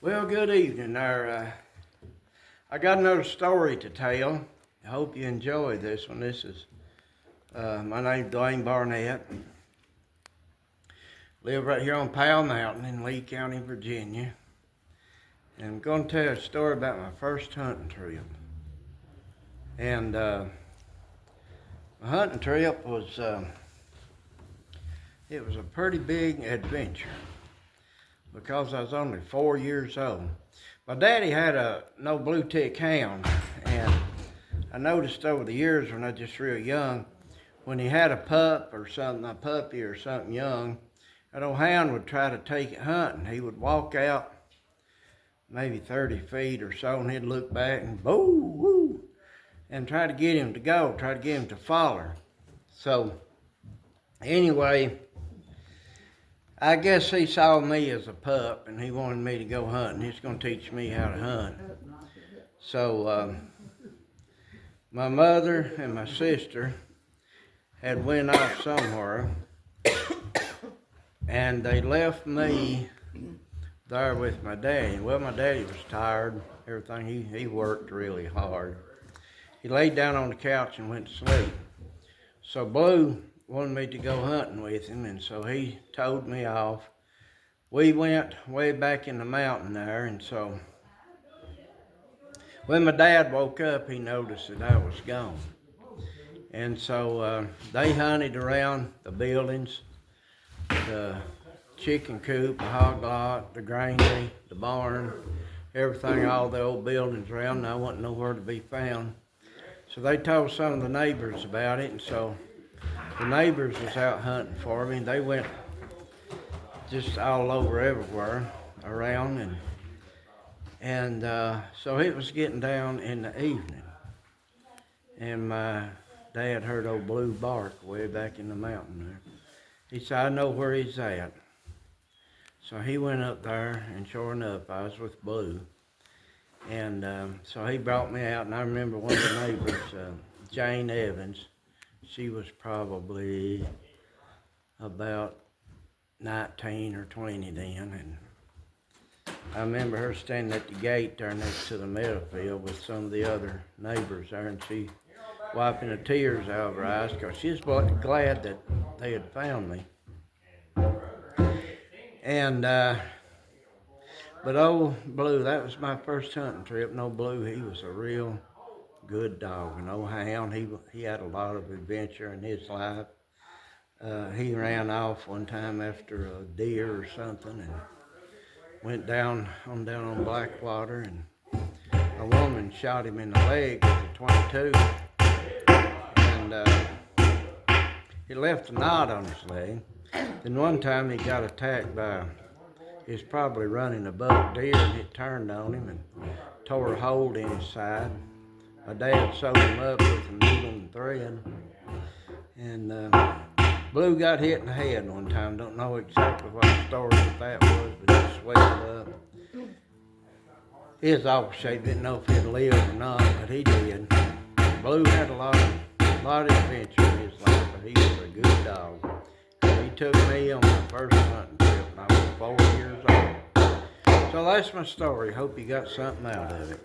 Well, good evening there. I got another story to tell. I hope you enjoy this one. My name's Dwayne Barnett. Live right here on Powell Mountain in Lee County, Virginia. And I'm going to tell you a story about my first hunting trip. And my hunting trip was, it was a pretty big adventure because I was only 4 years old. My daddy had a no blue tick hound, and I noticed over the years when I was just real young, when he had a pup or something, a puppy or something young, that old hound would try to take it hunting. He would walk out maybe 30 feet or so, and he'd look back and boo, woo, and try to get him to go, try to get him to follow. So anyway, I guess he saw me as a pup and he wanted me to go hunting. He's going to teach me how to hunt. So my mother and my sister had went off somewhere, and they left me there with my daddy. Well, my daddy was tired, everything. He worked really hard. He laid down on the couch and went to sleep. So Blue wanted me to go hunting with him, and so he towed me off. We went way back in the mountain there, and so when my dad woke up, he noticed that I was gone. And so they hunted around the buildings, the chicken coop, the hog lot, the granary, the barn, everything, all the old buildings around, and I wasn't nowhere to be found. So they told some of the neighbors about it, and so the neighbors was out hunting for me, and they went just all over everywhere around, and so it was getting down in the evening, and my dad heard old Blue bark way back in the mountain there. He said, "I know where he's at." So he went up there, and sure enough, I was with Blue, and so he brought me out, and I remember one of the neighbors, Jane Evans. She was probably about 19 or 20 then, and I remember her standing at the gate there next to the meadow field with some of the other neighbors there, and she wiping the tears out of her eyes because she was glad that they had found me. And but old Blue, that was my first hunting trip. And old Blue, he was a real good dog, an old hound. He had a lot of adventure in his life. He ran off one time after a deer or something and went down on Blackwater, and a woman shot him in the leg with a .22, and he left a knot on his leg. Then one time he got attacked by, he was probably running a buck deer, and it turned on him and tore a hole in his side. My dad sewed him up with a needle and thread, and Blue got hit in the head one time. Don't know exactly what the story of that was, but he swelled up. He was awful shape, didn't know if he'd live or not, but he did. Blue had a lot of adventure in his life, but he was a good dog. He took me on my first hunting trip when I was 4 years old. So that's my story. Hope you got something out of it.